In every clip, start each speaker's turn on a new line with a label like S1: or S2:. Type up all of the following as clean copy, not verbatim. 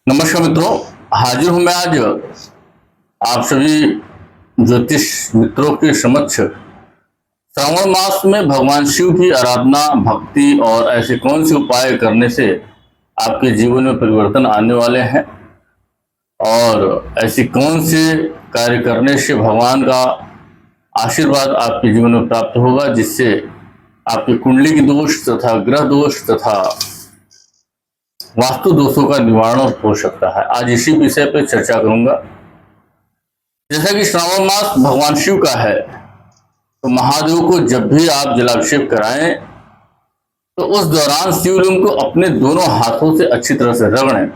S1: नमस्कार मित्रों, हाजिर हूं मैं आज आप सभी ज्योतिष मित्रों के समक्ष श्रावण मास में भगवान शिव की आराधना, भक्ति और ऐसे कौन से उपाय करने से आपके जीवन में परिवर्तन आने वाले हैं और ऐसी कौन से कार्य करने से भगवान का आशीर्वाद आपके जीवन में प्राप्त होगा, जिससे आपके कुंडली की दोष तथा ग्रह दोष तथा वास्तु दोषों का निवारण हो सकता है। आज इसी विषय पर चर्चा करूंगा। जैसा कि श्रावण मास भगवान शिव का है, तो महादेव को जब भी आप जलाभिषेक कराएं तो उस दौरान शिवलिंग को अपने दोनों हाथों से अच्छी तरह से रगड़ें।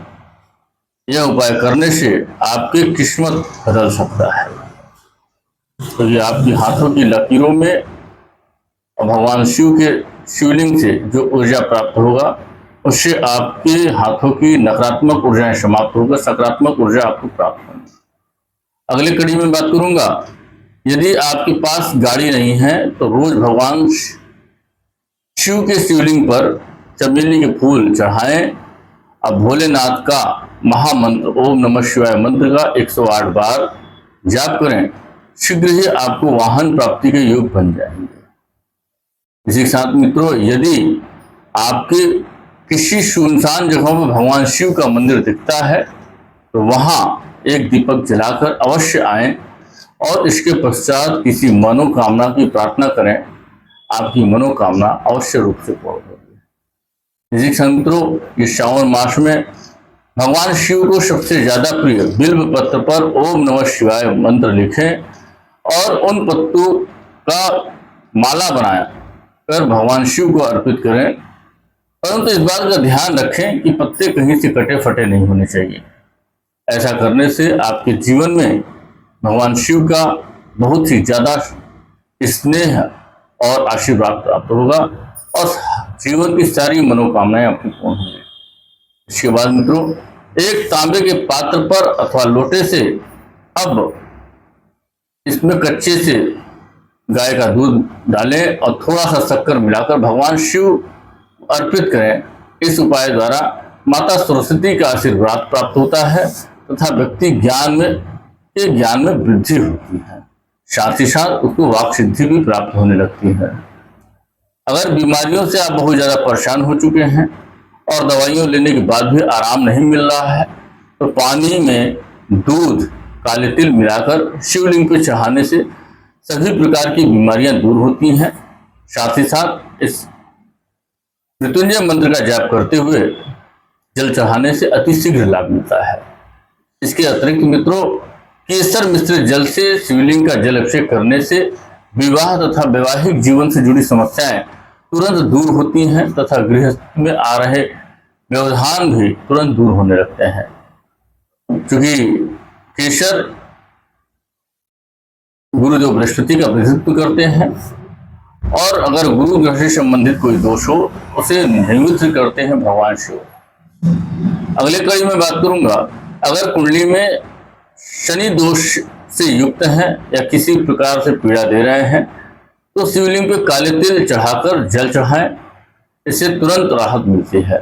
S1: यह उपाय करने से आपकी किस्मत बदल सकता है, क्योंकि आपके हाथों की लकीरों में भगवान शिव के शिवलिंग से जो ऊर्जा प्राप्त होगा, उससे आपके हाथों की नकारात्मक ऊर्जाएं समाप्त होकर सकारात्मक ऊर्जा आपको प्राप्त होगी। अगले कड़ी में बात करूंगा, यदि आपके पास गाड़ी नहीं है तो रोज भगवान शिव के शिवलिंग पर चमेली के फूल चढ़ाएं। अब भोलेनाथ का महामंत्र ओम नमः शिवाय मंत्र का 108 बार जाप करें। शीघ्र ही आपको वाहन प्राप्ति के योग बन जाएंगे। इसी के साथ मित्रों, यदि आपके किसी सुनसान जगहों पर भगवान शिव का मंदिर दिखता है तो वहां एक दीपक जलाकर अवश्य आएं और इसके पश्चात किसी मनोकामना की प्रार्थना करें। आपकी मनोकामना अवश्य रूप से पूर्ण होगी। इसी मित्रों, इस श्रावण मास में भगवान शिव को सबसे ज्यादा प्रिय बिल्व पत्र पर ओम नमः शिवाय मंत्र लिखें और उन पत्तों का माला बनाया कर भगवान शिव को अर्पित करें। परंतु इस बात का ध्यान रखें कि पत्ते कहीं से कटे फटे नहीं होने चाहिए। ऐसा करने से आपके जीवन में भगवान शिव का बहुत ही ज्यादा स्नेह और आशीर्वाद प्राप्त होगा और जीवन की सारी मनोकामनाएं आपकी पूर्ण होंगी। इसके बाद मित्रों, एक तांबे के पात्र पर अथवा लोटे से अब इसमें कच्चे से गाय का दूध डालें और थोड़ा सा शक्कर मिलाकर भगवान शिव अर्पित करें। इस उपाय द्वारा माता सरस्वती का आशीर्वाद प्राप्त होता है तथा व्यक्ति ज्ञान में वृद्धि होती है। साथ ही साथ उसको वाक सिद्धि भी प्राप्त होने लगती है। अगर बीमारियों से आप बहुत ज्यादा परेशान हो चुके हैं और दवाइयों लेने के बाद भी आराम नहीं मिल रहा है, तो पानी में दूध, काले तिल मिलाकर शिवलिंग पर चढ़ाने से सभी प्रकार की बीमारियां दूर होती हैं। साथ ही साथ इस मृत्युंजय मंत्र का जाप करते हुए जल चढ़ाने से अति शीघ्र लाभ मिलता है। इसके अतिरिक्त मित्रों, केसर मिश्रित जल से शिवलिंग का जल अभिषेक करने से विवाह तथा वैवाहिक जीवन से जुड़ी समस्याएं तुरंत दूर होती हैं तथा गृहस्थ में आ रहे व्यवधान भी तुरंत दूर होने लगते हैं। क्योंकि केसर गुरुदेव बृहस्पति का प्रतिनिधित्व करते हैं और अगर गुरु ग्रह से संबंधित कोई दोष हो उसे निवृत्त करते हैं भगवान शिव। अगले कड़ी में बात करूंगा, अगर कुंडली में शनि दोष से युक्त है या किसी प्रकार से पीड़ा दे रहे हैं तो शिवलिंग पे काले तिल चढ़ाकर जल चढ़ाएं। इससे तुरंत राहत मिलती है।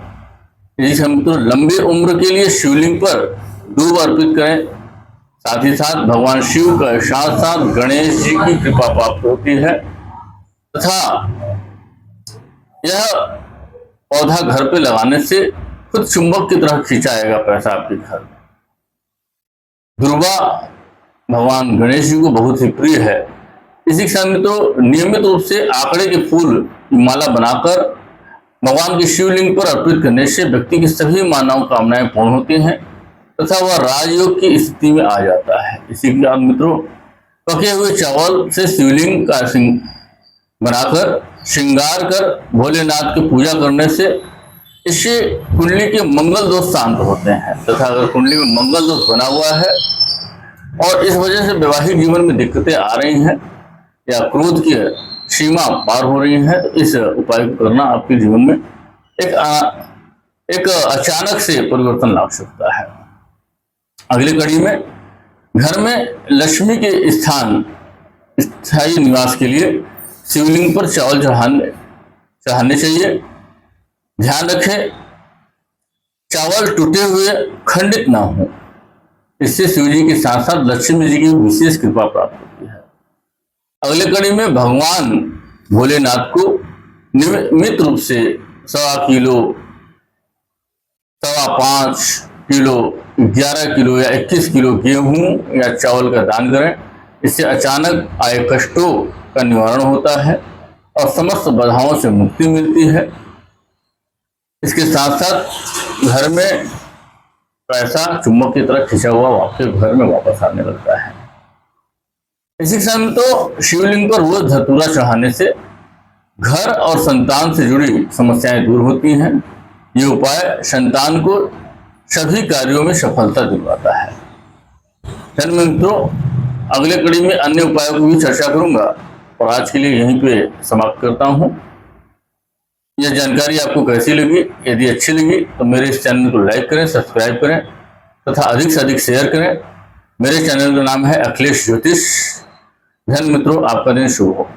S1: यदि हम तो लंबी उम्र के लिए शिवलिंग पर दूब अर्पित करें। साथ ही साथ भगवान शिव का साथ साथ गणेश जी की कृपा प्राप्त होती है तथा यह पौधा घर पे लगाने से खुद चुंबक की तरह खींचाएगा पैसा आपके घर में। ध्रुवा भगवान गणेश जी को बहुत ही प्रिय है। इसी के साथ में तो नियमित रूप से आंकड़े के फूल की माला बनाकर भगवान के शिवलिंग पर अर्पित करने से व्यक्ति की सभी मानव कामनाएं पूर्ण होती हैं तथा वह राजयोग की स्थिति में आ जाता है। इसी के साथ मित्रों, पके हुए चावल से शिवलिंग का बनाकर श्रृंगार कर भोलेनाथ की पूजा करने से इससे कुंडली के मंगल दोष शांत होते हैं तथा अगर कुंडली में मंगल दोष बना हुआ है और इस वजह से वैवाहिक जीवन में दिक्कतें आ रही हैं या क्रोध की सीमा पार हो रही है, तो इस उपाय को करना आपके जीवन में एक अचानक से परिवर्तन ला सकता है। अगली कड़ी में, घर में लक्ष्मी के स्थायी निवास के लिए शिवलिंग पर चावल चढ़ाने चाहिए। ध्यान रखें, चावल टूटे हुए खंडित ना हो। इससे शिव जी के साथ साथ लक्ष्मी जी की विशेष कृपा प्राप्त होती है। अगले कड़ी में भगवान भोलेनाथ को नियमित रूप से 1.25 किलो, 5.25 किलो, 11 किलो या 21 किलो गेहूं या चावल का दान करें। इससे अचानक आए कष्टों का निवारण होता है और समस्त बाधाओं से मुक्ति मिलती है। इसके साथ साथ घर में पैसा चुम्बक की तरह खिंचा हुआ आपके घर में वापस आने लगता है। इसी समय तो शिवलिंग पर रोज धतूरा चढ़ाने से घर और संतान से जुड़ी समस्याएं दूर होती हैं। ये उपाय संतान को सभी कार्यों में सफलता दिलवाता है। धन्य मित्रों, अगले कड़ी में अन्य उपायों की भी चर्चा करूंगा और आज के लिए यहीं पे समाप्त करता हूं। यह जानकारी आपको कैसी लगी? यदि अच्छी लगी तो मेरे इस चैनल को लाइक करें, सब्सक्राइब करें तथा अधिक से अधिक शेयर करें। मेरे चैनल का नाम है अखिलेश ज्योतिष। धन्य मित्रों, आपका दिन शुभ हो।